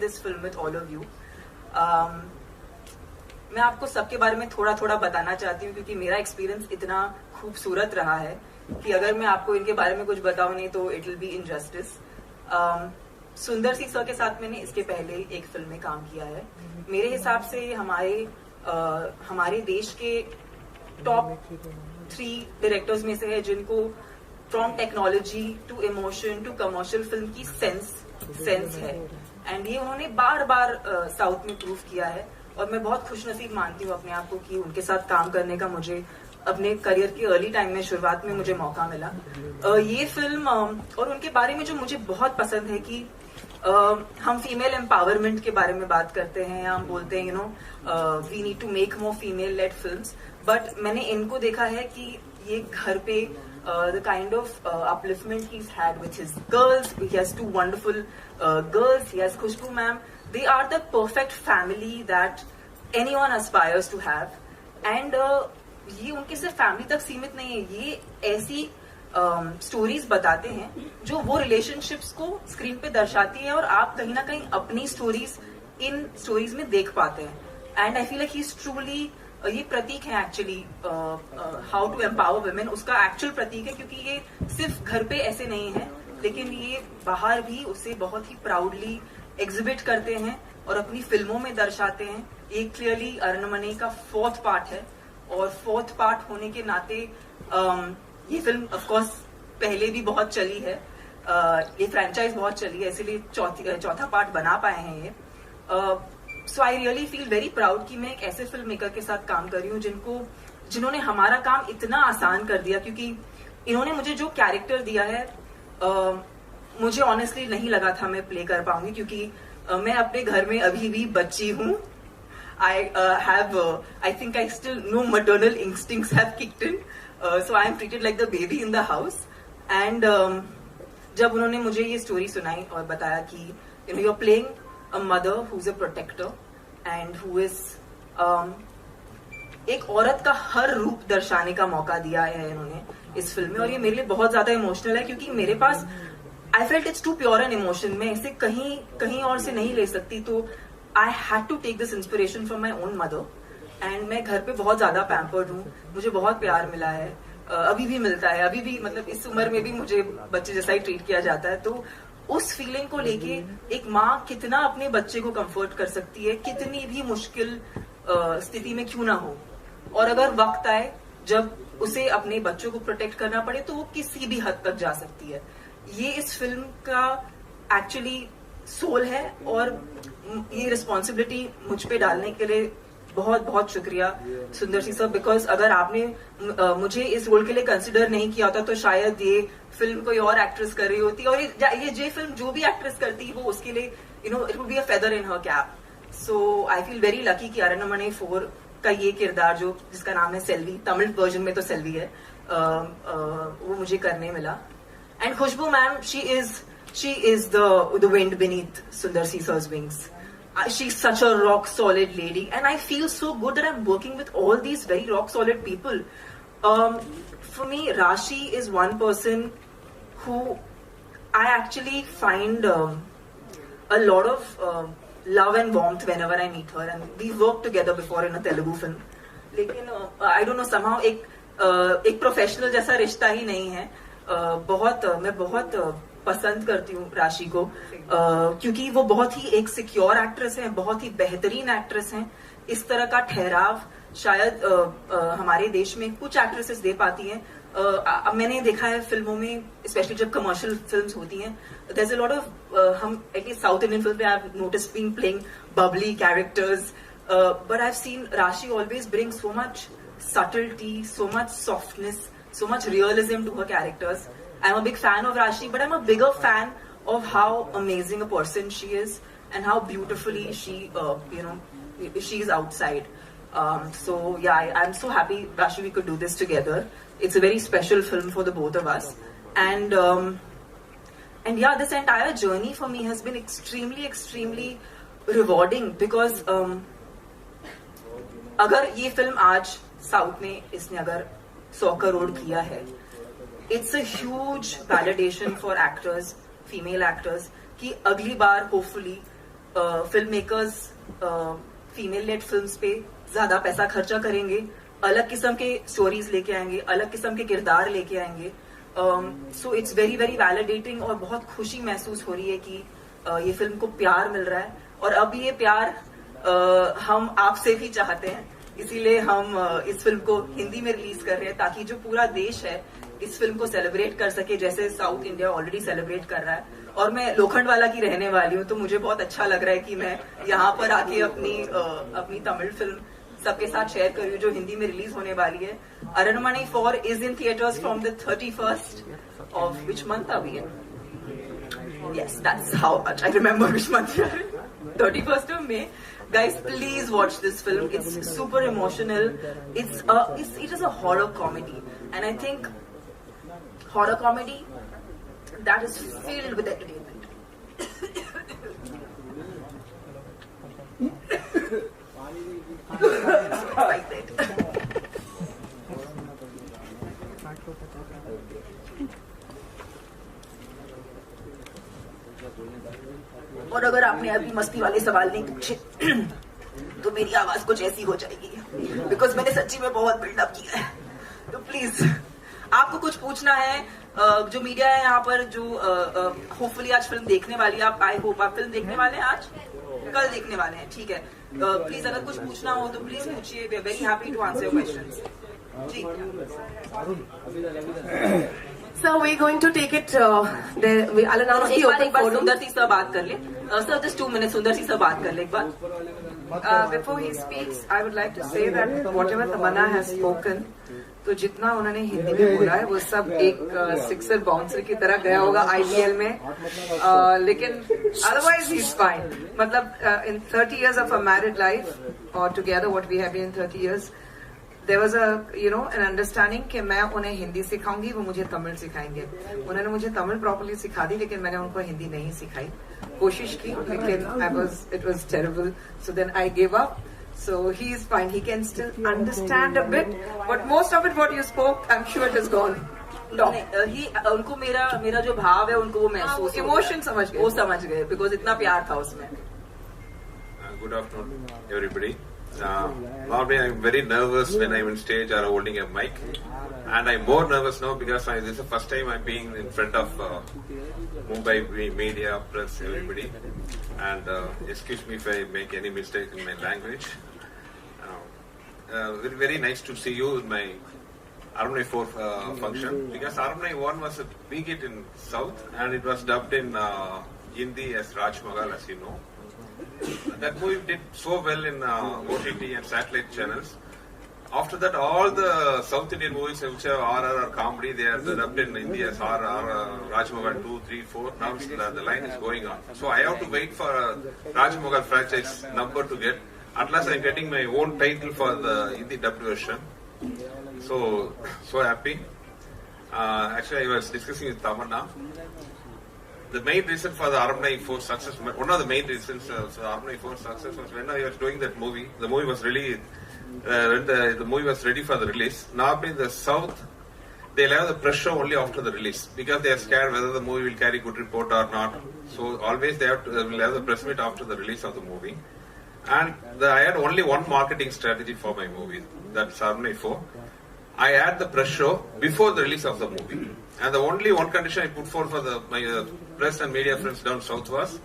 this film with all of you. मैं आपको सबके बारे में थोड़ा थोड़ा बताना चाहती हूँ क्योंकि मेरा एक्सपीरियंस इतना खूबसूरत रहा है कि अगर मैं आपको इनके बारे में कुछ बताऊँ नहीं तो इट विल बी इनजस्टिस. सुंदर सी सर के साथ मैंने इसके पहले एक फिल्म में काम किया है. मेरे हिसाब से हमारे देश के टॉप 3 डायरेक्टर्स में से है जिनको from technology to emotion to commercial film की सेंस है. एंड ये उन्होंने बार बार साउथ में प्रूव किया है और मैं बहुत खुशनसीब मानती हूँ अपने आप को कि उनके साथ काम करने का मुझे अपने करियर के अर्ली टाइम में शुरुआत में मुझे मौका मिला. ये फिल्म और उनके बारे में जो मुझे बहुत पसंद है कि हम फीमेल एम्पावरमेंट के बारे में बात करते हैं. हम बोलते हैं we need to make more female led films, but मैंने इनको देखा है कि ये घर पे the kind of upliftment he's had with his girls. He has 2 wonderful girls. He has Khushbu ma'am. They are the perfect family that anyone aspires to have. And ये उनके सिर्फ फैमिली तक सीमित नहीं है. ये ऐसी स्टोरीज बताते हैं जो वो रिलेशनशिप्स को स्क्रीन पे दर्शाती है और आप कहीं ना कहीं अपनी स्टोरीज इन स्टोरीज में देख पाते हैं. And I feel like he is truly ये प्रतीक है actually how to empower women. उसका एक्चुअल प्रतीक है क्योंकि ये सिर्फ घर पे ऐसे नहीं है लेकिन ये बाहर भी उसे बहुत ही प्राउडली एग्जिबिट करते हैं और अपनी फिल्मों में दर्शाते हैं. ये क्लियरली अरनमने का 4th पार्ट है और 4th पार्ट होने के नाते ये फिल्म ऑफ कोर्स पहले भी बहुत चली है. ये फ्रेंचाइज बहुत चली है इसीलिए चौथा पार्ट बना पाए हैं ये. So I really feel very proud कि मैं एक ऐसे फिल्म मेकर के साथ काम कर रही हूँ जिन्होंने हमारा काम इतना आसान कर दिया. क्योंकि इन्होंने मुझे जो कैरेक्टर दिया है मुझे ऑनेस्टली नहीं लगा था मैं प्ले कर पाऊंगी क्योंकि मैं अपने घर में अभी भी बच्ची हूँ. I think I still no maternal instincts have kicked in, so I am treated like the baby in the house. And जब उन्होंने मुझे ये स्टोरी सुनाई और बताया कि you are playing a mother who's a protector and who is एक औरत का हर रूप दर्शाने का मौका दिया है इन्होंने इस फिल्म में. और ये मेरे लिए बहुत ज्यादा इमोशनल है क्योंकि मेरे पास I felt it's too pure an emotion. मैं इसे कहीं और से नहीं ले सकती. तो I had to take this inspiration from my own mother. And मैं घर पे बहुत ज्यादा पैम्पर्ड हूँ. मुझे बहुत प्यार मिला है, अभी भी मिलता है. अभी भी मतलब इस उम्र में भी मुझे बच्चे जैसा ही ट्रीट किया जाता है. तो उस फीलिंग को लेके एक माँ कितना अपने बच्चे को कंफर्ट कर सकती है कितनी भी मुश्किल स्थिति में क्यों ना हो. और अगर वक्त आए जब उसे अपने बच्चों को प्रोटेक्ट करना पड़े तो वो किसी भी हद तक जा सकती है. ये इस फिल्म का एक्चुअली सोल है और ये रिस्पॉन्सिबिलिटी मुझ पे डालने के लिए बहुत बहुत शुक्रिया सुंदर सी सर. बिकॉज अगर आपने मुझे इस रोल के लिए कंसिडर नहीं किया होता तो शायद ये फिल्म कोई और एक्ट्रेस कर रही होती. और ये फिल्म जो भी एक्ट्रेस करती वो उसके लिए it would be a feather in her cap. So I feel very lucky कि अरनमने 4 का ये किरदार जिसका नाम है सेल्वी, तमिल वर्जन में तो सेल्वी है, वो मुझे करने मिला. And Khushbu ma'am she is the wind beneath Sundar C sir's wings. She's such a rock solid lady and I feel so good that I'm working with all these very rock solid people. For me, Rashi is one person who I actually find a lot of love and warmth whenever I meet her, and we've worked together before in a Telugu film. लेकिन I don't know, somehow एक professional जैसा रिश्ता ही नहीं है. मैं बहुत पसंद करती हूँ राशि को क्योंकि वो बहुत ही एक सिक्योर एक्ट्रेस है, बहुत ही बेहतरीन एक्ट्रेस हैं. इस तरह का ठहराव शायद हमारे देश में कुछ एक्ट्रेसेस दे पाती हैं. मैंने देखा है फिल्मों में, स्पेशली जब कमर्शियल फिल्म्स होती हैं, there is a lot of um at least south Indian film में I have noticed being playing bubbly characters, but I have seen Rashi always bring so much subtlety, so much softness, so much realism to her characters. I'm a big fan of Rashi, but I'm a bigger fan of how amazing a person she is and how beautifully she, she's outside. So yeah, I'm so happy, Rashi, we could do this together. It's a very special film for the both of us. And yeah, this entire journey for me has been extremely, extremely rewarding because अगर ये film आज south में इसने अगर 100 करोड़ किया है, it's a huge validation for actors, female actors, कि अगली बार hopefully film makers female led films पे ज्यादा पैसा खर्चा करेंगे, अलग किस्म के स्टोरीज लेके आएंगे, अलग किस्म के किरदार लेके आएंगे. So it's very very validating और बहुत खुशी महसूस हो रही है कि ये फिल्म को प्यार मिल रहा है. और अब ये प्यार हम आपसे भी चाहते हैं, इसीलिए हम इस फिल्म को हिंदी में रिलीज कर रहे हैं ताकि जो पूरा देश है इस फिल्म को सेलिब्रेट कर सके जैसे साउथ इंडिया ऑलरेडी सेलिब्रेट कर रहा है. और मैं लोखंडवाला की रहने वाली हूँ, तो मुझे बहुत अच्छा लग रहा है कि मैं यहाँ पर आके अपनी तमिल फिल्म सबके साथ शेयर कर रही हूँ जो हिंदी में रिलीज होने वाली है. अरनमणि 4 is in theatres from the 31st of which month are we in? Yes, that's how much I remember which month we are in. 31st of May. Guys, please watch this film. It's super emotional. It is a horror comedy, and I think horror comedy that is filled with entertainment. Like that. और अगर आपने अभी मस्ती वाले सवाल नहीं पूछे तो मेरी आवाज कुछ ऐसी हो जाएगी, बिकॉज मैंने सच्ची में बहुत बिल्डअप किया है. तो प्लीज आपको कुछ पूछना है, जो मीडिया है यहाँ पर, जो होपफुली आज फिल्म देखने वाली है, आप आई होप आप फिल्म देखने वाले हैं, आज कल देखने वाले हैं, ठीक है. प्लीज अगर कुछ पूछना हो तो प्लीज पूछिए. We are very happy to answer your questions. जी So we're going to take it. I'll announce the open एक बार forum. सुंदर सी सर बात कर ले. सर जस्ट 2 minutes सुंदर सी सर बात कर ले एक बार. Before he speaks, I would like to say that whatever Tamanna has spoken, तो जितना उन्होंने हिंदी में बोला है वो सब एक सिक्सर बाउंसर की तरह गया होगा IPL में. लेकिन otherwise he's fine. मतलब in 30 years of a married life or together what we have been in 30 years, there was an understanding कि मैं उन्हें हिंदी सिखाऊंगी, वो मुझे तमिल सिखाएंगे. उन्होंने मुझे तमिल प्रॉपर्ली सिखा दी, लेकिन मैंने उनको हिंदी नहीं सिखाई. कोशिश की, लेकिन it was terrible. So then I gave up. So he is fine. He can still understand a bit, but most of it what you spoke, I'm sure it is gone. उनको मेरा जो भाव है उनको वो महसूस, इमोशन समझ गए, वो समझ गए, बिकॉज इतना प्यार था उसमें. Good afternoon, everybody. Normally I'm very nervous when I'm on stage or holding a mic, and I'm more nervous now because this is the first time I'm being in front of Mumbai media, press, everybody. And excuse me if I make any mistake in my language. Very, very nice to see you in my Arunai 4 function, because Arunai 1 was a big hit in South and it was dubbed in Hindi as Raj Mahal, as you know. That movie did so well in OTT and satellite channels. After that, all the South Indian movies which are RR or comedy, they are dubbed in Hindi as RR, Raj Mahal 2, 3, 4. Now the line is going on. So I have to wait for Raj Mahal franchise number to get. At last I'm getting my own title for the Hindi dubbed version. So happy. Actually, I was discussing with Tamanna. The main reason for the Arunai 4 success, one of the main reasons for the Arunai 4 success was when I was doing that movie. The movie was really, the movie was ready for the release. Now in the South, they'll have the pressure only after the release because they are scared whether the movie will carry good report or not. So always they will have the press meet after the release of the movie. And I had only one marketing strategy for my movie, that's Arunai 4. I had the press show before the release of the movie. And the only one condition I put forward for my press and media friends down south was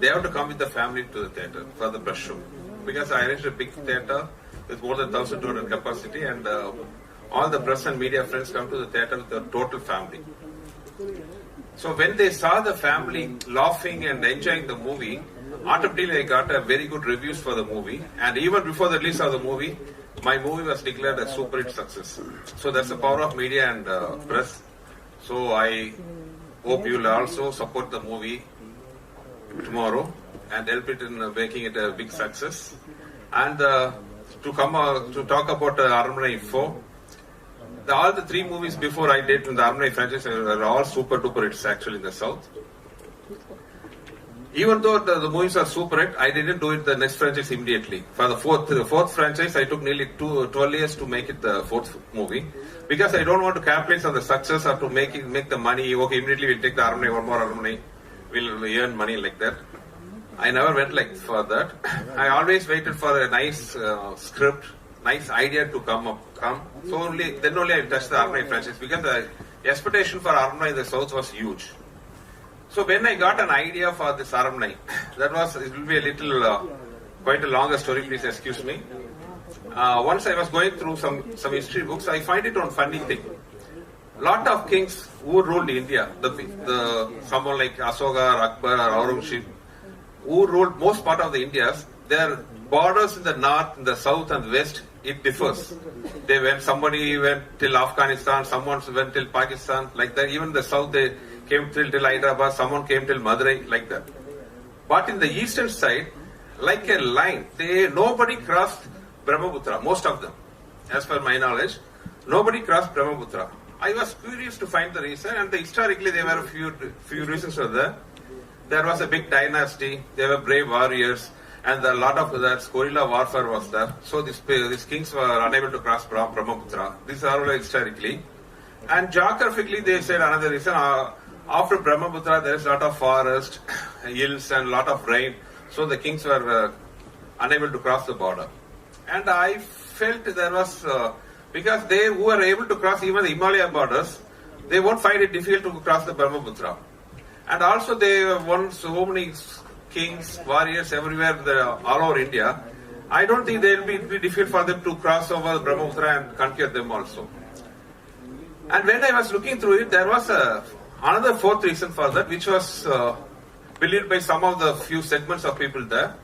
they have to come with the family to the theatre for the press show. Because I arranged a big theatre with more than 1,200 capacity, and all the press and media friends come to the theatre with the total family. So when they saw the family laughing and enjoying the movie, automatically I got a very good reviews for the movie. And even before the release of the movie, my movie was declared a super hit success. So that's the power of media and press. So I hope you will also support the movie tomorrow and help it in making it a big success. And to talk about Arunai 4, all the 3 movies before I did in the Arunai franchise are all super duper hits actually in the South. Even though the movies are super hit, I didn't do it the next franchise immediately. For the fourth franchise, I took nearly 12 years to make it the 4th movie. Because I don't want to capitalize on the success or to make the money. Okay, immediately we'll take the Arunai, one more Arunai. We'll earn money like that. I never went like for that. I always waited for a nice script, nice idea to come. So then only I touched the Armani franchise, because the expectation for Armani in the South was huge. So when I got an idea for this Armani, it will be a little, quite a longer story, please excuse me. Once I was going through some history books, I find it one funny thing. Lot of kings who ruled India, someone like Ashoka, Akbar, or Aurangzeb, who ruled most part of the Indias, their borders in the north, in the south and west, it differs. Somebody went till Afghanistan, someone went till Pakistan, like that. Even the south, they came till Hyderabad, someone came till Madurai, like that. But in the eastern side, like a line, nobody crossed Brahmaputra, most of them. As per my knowledge, nobody crossed Brahmaputra. I was curious to find the reason, and historically there were a few reasons for that. There was a big dynasty, there were brave warriors, and a lot of that guerrilla warfare was there. So these kings were unable to cross Brahmaputra. These are all historically. And geographically, they said another reason, after Brahmaputra there is a lot of forest, hills, and a lot of rain. So the kings were unable to cross the border. And I felt there was, because they who were able to cross even the Himalaya borders, they won't find it difficult to cross the Brahmaputra. And also they won so many kings, warriors everywhere, all over India. I don't think it will be difficult for them to cross over the Brahmaputra and conquer them also. And when I was looking through it, there was another fourth reason for that, which was believed by some of the few segments of people there.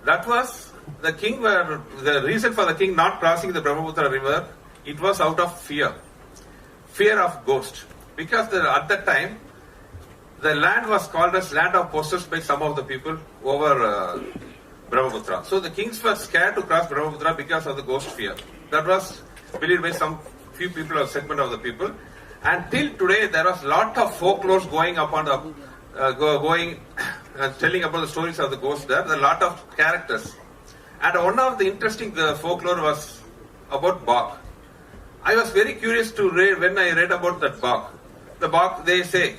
That was the reason for the king not crossing the Brahmaputra river, it was out of fear of ghost. Because at that time, the land was called as land of posters by some of the people over Brahmaputra. So the kings were scared to cross Brahmaputra because of the ghost fear. That was believed by some few people or segment of the people. And till today, there was lot of folklore going up on the telling about the stories of the ghosts there. There are a lot of characters. And one of the interesting folklore was about Bach. I was very curious to read when I read about that Bach. The Bach, they say,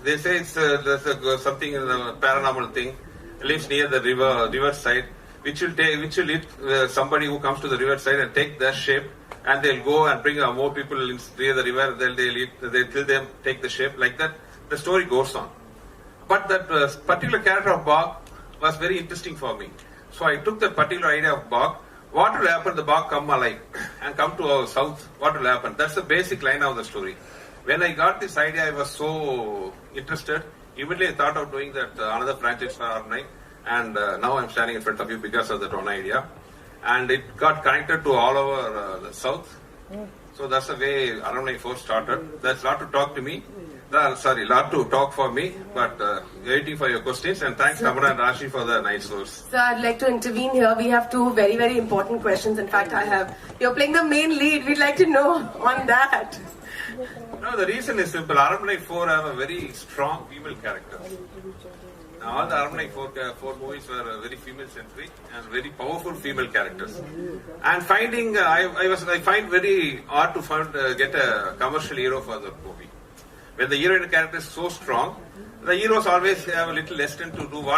they say it's something paranormal thing, lives near the river side, which will eat somebody who comes to the river side and take their shape, and they'll go and bring more people near the river. They'll kill them, take the shape, like that. The story goes on. But that particular character of Bach was very interesting for me. So I took that particular idea of Bach. What will happen? The Bach come alive and come to our south. What will happen? That's the basic line of the story. When I got this idea, I was so interested. Immediately I thought of doing that another franchise for Armani, and now I'm standing in front of you because of that one idea. And it got connected to all over the south. So that's the way Armani 4 started. There's a lot to talk to me. Lot to talk for me, but waiting for your questions. And thanks, Kamara and Rashi, for the nice words. So I'd like to intervene here. We have two very, very important questions. In fact, you're playing the main lead. We'd like to know on that. No, the reason is simple. Armani 4 have a very strong female character. Now, all the Armani 4 movies were very female-centric and very powerful female characters. And I find very hard to get a commercial hero for the movie. When the heroine character is so strong, the heroes always have a little hesitant to do what